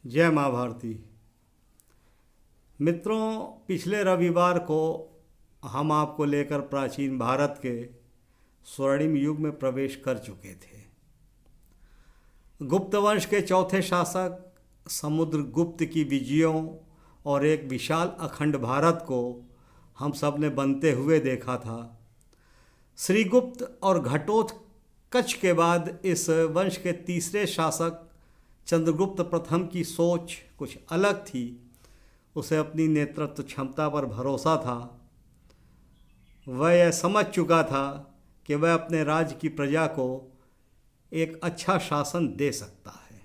जय माँ भारती। मित्रों, पिछले रविवार को हम आपको लेकर प्राचीन भारत के स्वर्णिम युग में प्रवेश कर चुके थे। गुप्त वंश के चौथे शासक समुद्रगुप्त की विजयों और एक विशाल अखंड भारत को हम सब ने बनते हुए देखा था। श्रीगुप्त और घटोत्कच के बाद इस वंश के तीसरे शासक चंद्रगुप्त प्रथम की सोच कुछ अलग थी। उसे अपनी नेतृत्व क्षमता पर भरोसा था। वह यह समझ चुका था कि वह अपने राज्य की प्रजा को एक अच्छा शासन दे सकता है।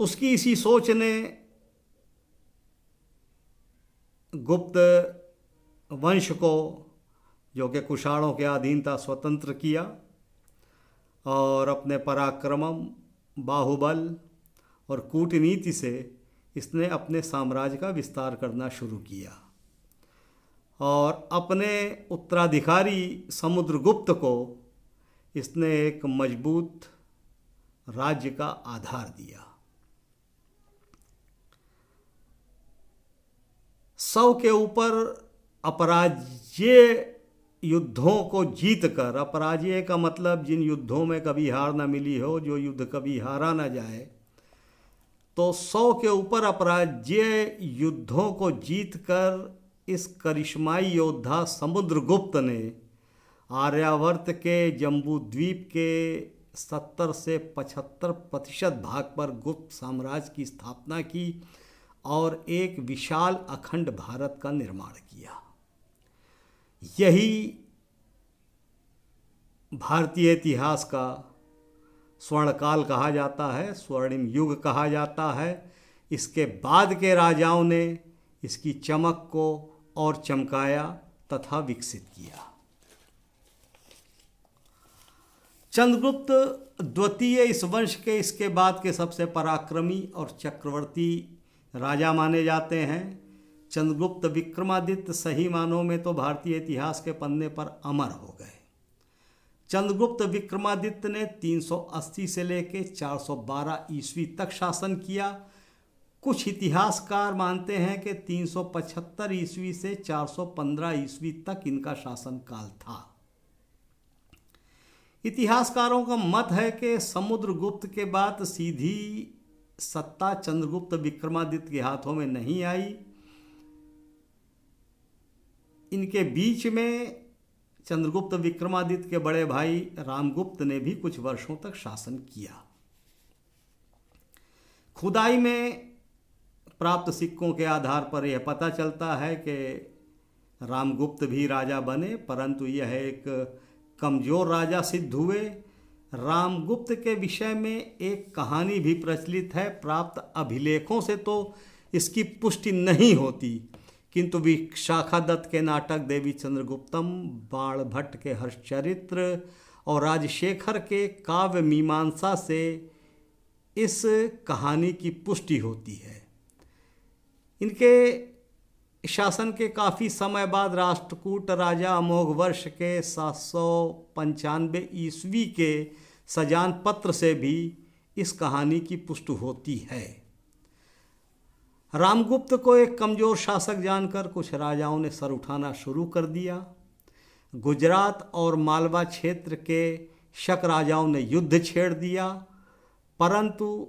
उसकी इसी सोच ने गुप्त वंश को, जो कि कुषाणों के अधीन था, स्वतंत्र किया और अपने पराक्रम, बाहुबल और कूटनीति से इसने अपने साम्राज्य का विस्तार करना शुरू किया और अपने उत्तराधिकारी समुद्रगुप्त को इसने एक मजबूत राज्य का आधार दिया। 100 के ऊपर अपराजेय युद्धों को जीतकर, अपराजय का मतलब जिन युद्धों में कभी हार न मिली हो, जो युद्ध कभी हारा न जाए, तो 100 के ऊपर अपराजय युद्धों को जीतकर इस करिश्माई योद्धा समुद्रगुप्त ने आर्यावर्त के जम्बू द्वीप के 70 से 75% भाग पर गुप्त साम्राज्य की स्थापना की और एक विशाल अखंड भारत का निर्माण किया। यही भारतीय इतिहास का स्वर्णकाल कहा जाता है, स्वर्णिम युग कहा जाता है। इसके बाद के राजाओं ने इसकी चमक को और चमकाया तथा विकसित किया। चंद्रगुप्त द्वितीय इस वंश के इसके बाद के सबसे पराक्रमी और चक्रवर्ती राजा माने जाते हैं। चंद्रगुप्त विक्रमादित्य सही मानों में तो भारतीय इतिहास के पन्ने पर अमर हो गए। चंद्रगुप्त विक्रमादित्य ने 380 से लेकर 412 ईस्वी तक शासन किया। कुछ इतिहासकार मानते हैं कि 375 ईस्वी से 415 ईस्वी तक इनका शासनकाल था। इतिहासकारों का मत है कि समुद्रगुप्त के बाद सीधी सत्ता चंद्रगुप्त विक्रमादित्य के हाथों में नहीं आई। इनके बीच में चंद्रगुप्त विक्रमादित्य के बड़े भाई रामगुप्त ने भी कुछ वर्षों तक शासन किया। खुदाई में प्राप्त सिक्कों के आधार पर यह पता चलता है कि रामगुप्त भी राजा बने, परंतु यह एक कमजोर राजा सिद्ध हुए। रामगुप्त के विषय में एक कहानी भी प्रचलित है। प्राप्त अभिलेखों से तो इसकी पुष्टि नहीं होती, किंतु विशाखादत्त के नाटक देवी चंद्रगुप्तम, बाणभट्ट के हर्षचरित्र और राजशेखर के काव्य मीमांसा से इस कहानी की पुष्टि होती है। इनके शासन के काफ़ी समय बाद राष्ट्रकूट राजा अमोघवर्ष के 795 ईस्वी के सजान पत्र से भी इस कहानी की पुष्टि होती है। रामगुप्त को एक कमज़ोर शासक जानकर कुछ राजाओं ने सर उठाना शुरू कर दिया। गुजरात और मालवा क्षेत्र के शक राजाओं ने युद्ध छेड़ दिया, परंतु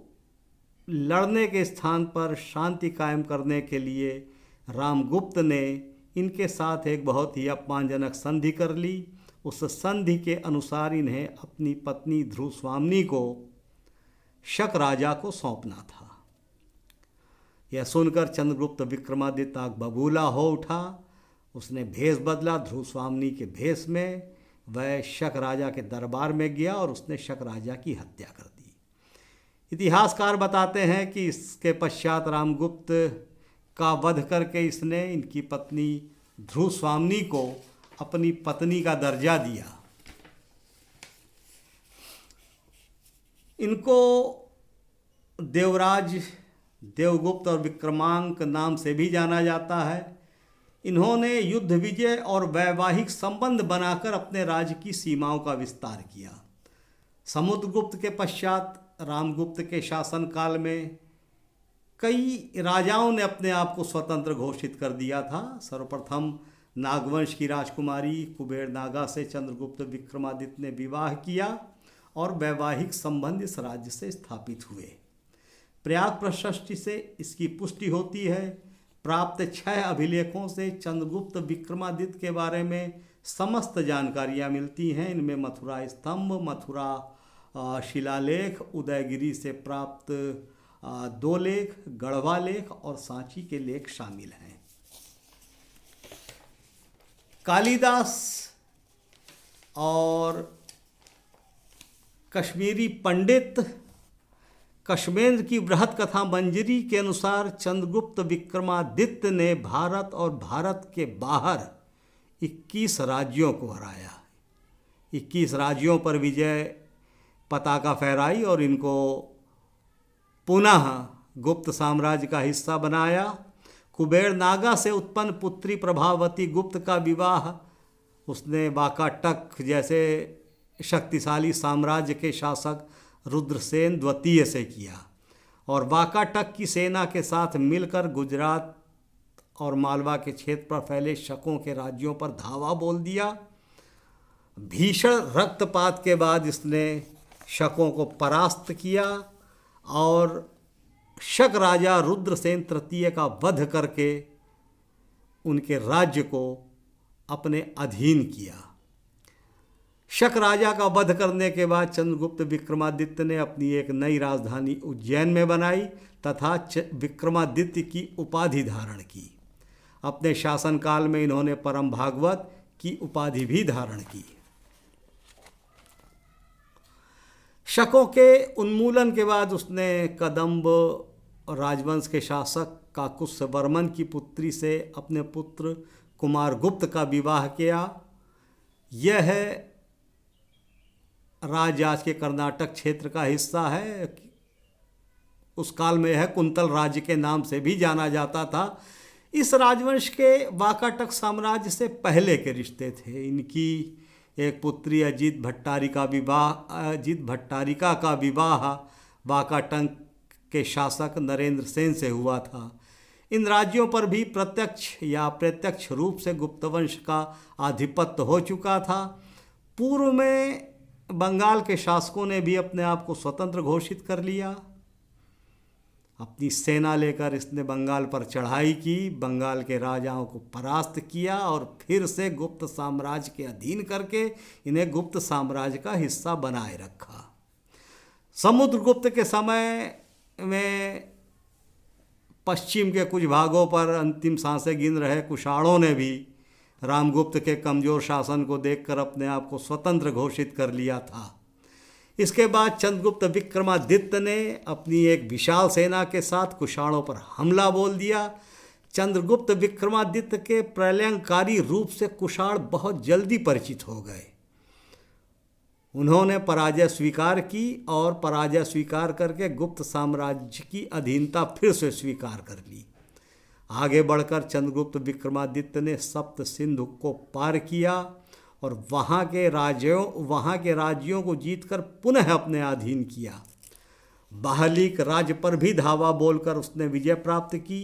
लड़ने के स्थान पर शांति कायम करने के लिए रामगुप्त ने इनके साथ एक बहुत ही अपमानजनक संधि कर ली। उस संधि के अनुसार इन्हें अपनी पत्नी ध्रुवस्वामिनी को शक राजा को सौंपना था। यह सुनकर चंद्रगुप्त विक्रमादित्य आग बबूला हो उठा। उसने भेष बदला। ध्रुवस्वामिनी के भेष में वह शक राजा के दरबार में गया और उसने शक राजा की हत्या कर दी। इतिहासकार बताते हैं कि इसके पश्चात रामगुप्त का वध करके इसने इनकी पत्नी ध्रुवस्वामिनी को अपनी पत्नी का दर्जा दिया। इनको देवराज, देवगुप्त और विक्रमांक नाम से भी जाना जाता है। इन्होंने युद्ध विजय और वैवाहिक संबंध बनाकर अपने राज्य की सीमाओं का विस्तार किया। समुद्रगुप्त के पश्चात रामगुप्त के शासनकाल में कई राजाओं ने अपने आप को स्वतंत्र घोषित कर दिया था। सर्वप्रथम नागवंश की राजकुमारी कुबेर नागा से चंद्रगुप्त विक्रमादित्य ने विवाह किया और वैवाहिक संबंध इस राज्य से स्थापित हुए। प्रयाग प्रशस्ति से इसकी पुष्टि होती है। प्राप्त 6 अभिलेखों से चंद्रगुप्त विक्रमादित्य के बारे में समस्त जानकारियाँ मिलती हैं। इनमें मथुरा स्तंभ, मथुरा शिलालेख, उदयगिरी से प्राप्त 2 लेख, गढ़वा लेख और सांची के लेख शामिल हैं। कालिदास और कश्मीरी पंडित कश्मेंद्र की बृहत कथा मंजरी के अनुसार चंद्रगुप्त विक्रमादित्य ने भारत और भारत के बाहर 21 राज्यों को हराया। 21 राज्यों पर विजय पताका फहराई और इनको पुनः गुप्त साम्राज्य का हिस्सा बनाया। कुबेर नागा से उत्पन्न पुत्री प्रभावती गुप्त का विवाह उसने वाकाटक जैसे शक्तिशाली साम्राज्य के शासक रुद्रसेन द्वितीय से किया और वाकाटक की सेना के साथ मिलकर गुजरात और मालवा के क्षेत्र पर फैले शकों के राज्यों पर धावा बोल दिया। भीषण रक्तपात के बाद इसने शकों को परास्त किया और शक राजा रुद्रसेन तृतीय का वध करके उनके राज्य को अपने अधीन किया। शक राजा का वध करने के बाद चंद्रगुप्त विक्रमादित्य ने अपनी एक नई राजधानी उज्जैन में बनाई तथा विक्रमादित्य की उपाधि धारण की। अपने शासनकाल में इन्होंने परम भागवत की उपाधि भी धारण की। शकों के उन्मूलन के बाद उसने कदंब राजवंश के शासक काकुत्स्थवर्मन की पुत्री से अपने पुत्र कुमारगुप्त का विवाह किया। यह राज्य आज के कर्नाटक क्षेत्र का हिस्सा है। उस काल में यह कुंतल राज्य के नाम से भी जाना जाता था। इस राजवंश के वाकाटक साम्राज्य से पहले के रिश्ते थे। इनकी एक पुत्री अजीत भट्टारिका का विवाह वाकाटक के शासक नरेंद्र सेन से हुआ था। इन राज्यों पर भी प्रत्यक्ष या अप्रत्यक्ष रूप से गुप्तवंश का आधिपत्य हो चुका था। पूर्व में बंगाल के शासकों ने भी अपने आप को स्वतंत्र घोषित कर लिया। अपनी सेना लेकर इसने बंगाल पर चढ़ाई की, बंगाल के राजाओं को परास्त किया और फिर से गुप्त साम्राज्य के अधीन करके इन्हें गुप्त साम्राज्य का हिस्सा बनाए रखा। समुद्रगुप्त के समय में पश्चिम के कुछ भागों पर अंतिम सांसें गिन रहे कुषाणों ने भी रामगुप्त के कमजोर शासन को देखकर अपने आप को स्वतंत्र घोषित कर लिया था। इसके बाद चंद्रगुप्त विक्रमादित्य ने अपनी एक विशाल सेना के साथ कुषाणों पर हमला बोल दिया। चंद्रगुप्त विक्रमादित्य के प्रलयंकारी रूप से कुषाण बहुत जल्दी परिचित हो गए। उन्होंने पराजय स्वीकार की और पराजय स्वीकार करके गुप्त साम्राज्य की अधीनता फिर से स्वीकार कर ली। आगे बढ़कर चंद्रगुप्त विक्रमादित्य ने सप्त सिंधु को पार किया और वहाँ के राज्यों को जीतकर पुनः अपने अधीन किया। बाहलिक राज्य पर भी धावा बोलकर उसने विजय प्राप्त की।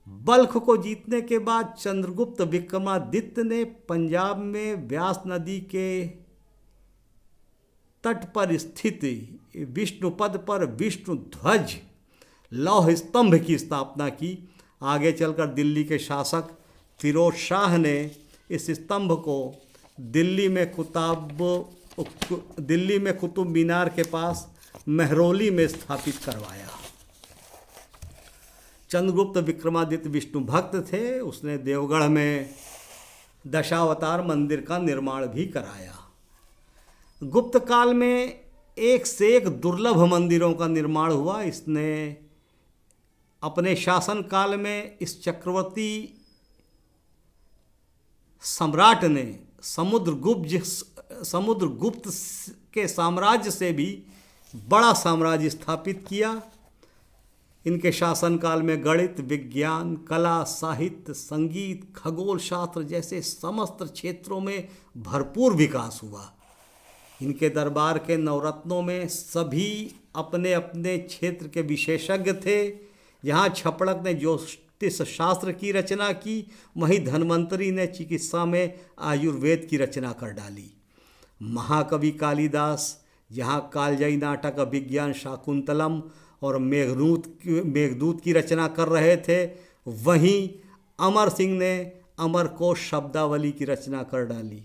बल्ख को जीतने के बाद चंद्रगुप्त विक्रमादित्य ने पंजाब में व्यास नदी के तट पर स्थित विष्णुपद पर विष्णु ध्वज लौह स्तंभ की स्थापना की। आगे चलकर दिल्ली के शासक फिरोज शाह ने इस स्तंभ को दिल्ली में कुतुब मीनार के पास मेहरौली में स्थापित करवाया। चंद्रगुप्त विक्रमादित्य विष्णु भक्त थे। उसने देवगढ़ में दशावतार मंदिर का निर्माण भी कराया। गुप्त काल में एक से एक दुर्लभ मंदिरों का निर्माण हुआ। इसने अपने शासन काल में इस चक्रवर्ती सम्राट ने समुद्रगुप्त के साम्राज्य से भी बड़ा साम्राज्य स्थापित किया। इनके शासनकाल में गणित, विज्ञान, कला, साहित्य, संगीत, खगोल शास्त्र जैसे समस्त क्षेत्रों में भरपूर विकास हुआ। इनके दरबार के नवरत्नों में सभी अपने अपने क्षेत्र के विशेषज्ञ थे। जहाँ छपड़क ने ज्योतिष शास्त्र की रचना की, वहीं धन्वंतरी ने चिकित्सा में आयुर्वेद की रचना कर डाली। महाकवि कालिदास जहाँ कालजयी नाटक अभिज्ञान शाकुंतलम और मेघदूत की रचना कर रहे थे, वहीं अमर सिंह ने अमरकोश शब्दावली की रचना कर डाली।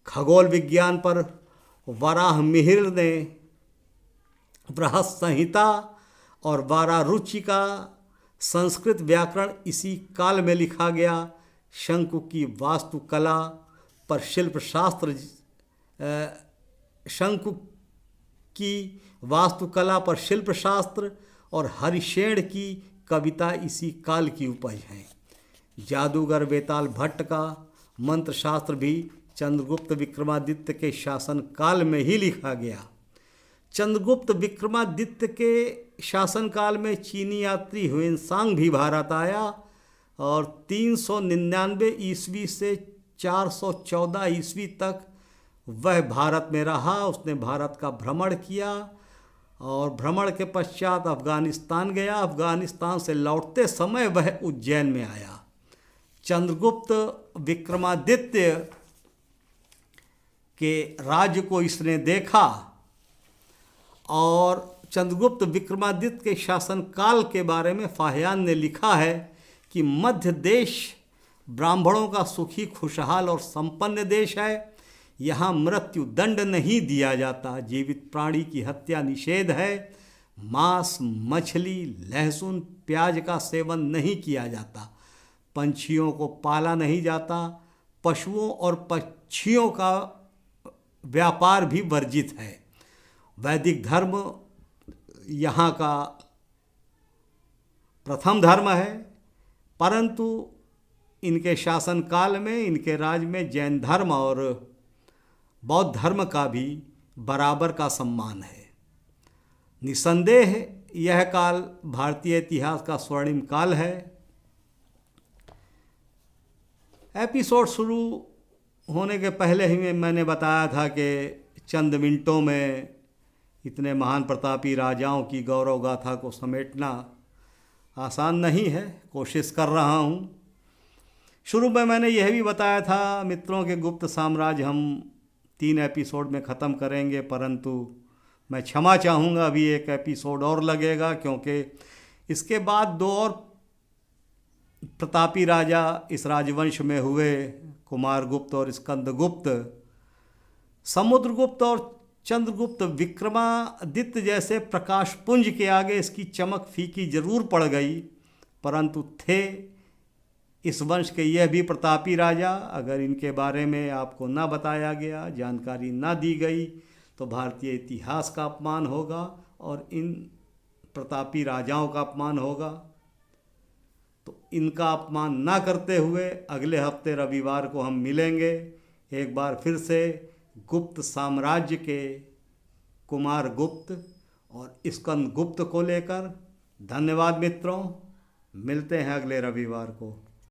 खगोल विज्ञान पर वराह मिहिर ने बृहत संहिता और वारारुचि का संस्कृत व्याकरण इसी काल में लिखा गया। शंकु की वास्तुकला पर शिल्पशास्त्र शंकु की वास्तुकला पर शिल्पशास्त्र और हरिशेण की कविता इसी काल की उपज है। जादूगर बेताल भट्ट का मंत्रशास्त्र भी चंद्रगुप्त विक्रमादित्य के शासन काल में ही लिखा गया। चंद्रगुप्त विक्रमादित्य के शासनकाल में चीनी यात्री ह्वेनसांग भी भारत आया और 399 ईस्वी से 414 ईस्वी तक वह भारत में रहा। उसने भारत का भ्रमण किया और भ्रमण के पश्चात अफगानिस्तान गया। अफगानिस्तान से लौटते समय वह उज्जैन में आया। चंद्रगुप्त विक्रमादित्य के राज्य को इसने देखा और चंद्रगुप्त विक्रमादित्य के शासन काल के बारे में फाहियान ने लिखा है कि मध्य देश ब्राह्मणों का सुखी, खुशहाल और संपन्न देश है। यहाँ मृत्यु दंड नहीं दिया जाता, जीवित प्राणी की हत्या निषेध है, मांस, मछली, लहसुन, प्याज का सेवन नहीं किया जाता, पंछियों को पाला नहीं जाता, पशुओं और पक्षियों का व्यापार भी वर्जित है। वैदिक धर्म यहाँ का प्रथम धर्म है, परंतु इनके शासनकाल में, इनके राज में जैन धर्म और बौद्ध धर्म का भी बराबर का सम्मान है। निसंदेह यह काल भारतीय इतिहास का स्वर्णिम काल है। एपिसोड शुरू होने के पहले ही मैंने बताया था कि चंद मिनटों में इतने महान प्रतापी राजाओं की गौरव गाथा को समेटना आसान नहीं है। कोशिश कर रहा हूँ। शुरू में मैंने यह भी बताया था मित्रों के गुप्त साम्राज्य हम 3 एपिसोड में ख़त्म करेंगे, परंतु मैं क्षमा चाहूँगा, अभी एक एपिसोड और लगेगा, क्योंकि इसके बाद 2 और प्रतापी राजा इस राजवंश में हुए, कुमारगुप्त और स्कंदगुप्त। समुद्रगुप्त और चंद्रगुप्त विक्रमादित्य जैसे प्रकाश पुंज के आगे इसकी चमक फीकी जरूर पड़ गई, परंतु थे इस वंश के यह भी प्रतापी राजा। अगर इनके बारे में आपको ना बताया गया, जानकारी ना दी गई, तो भारतीय इतिहास का अपमान होगा और इन प्रतापी राजाओं का अपमान होगा। तो इनका अपमान ना करते हुए अगले हफ्ते रविवार को हम मिलेंगे एक बार फिर से गुप्त साम्राज्य के कुमारगुप्त और स्कंदगुप्त को लेकर। धन्यवाद मित्रों, मिलते हैं अगले रविवार को।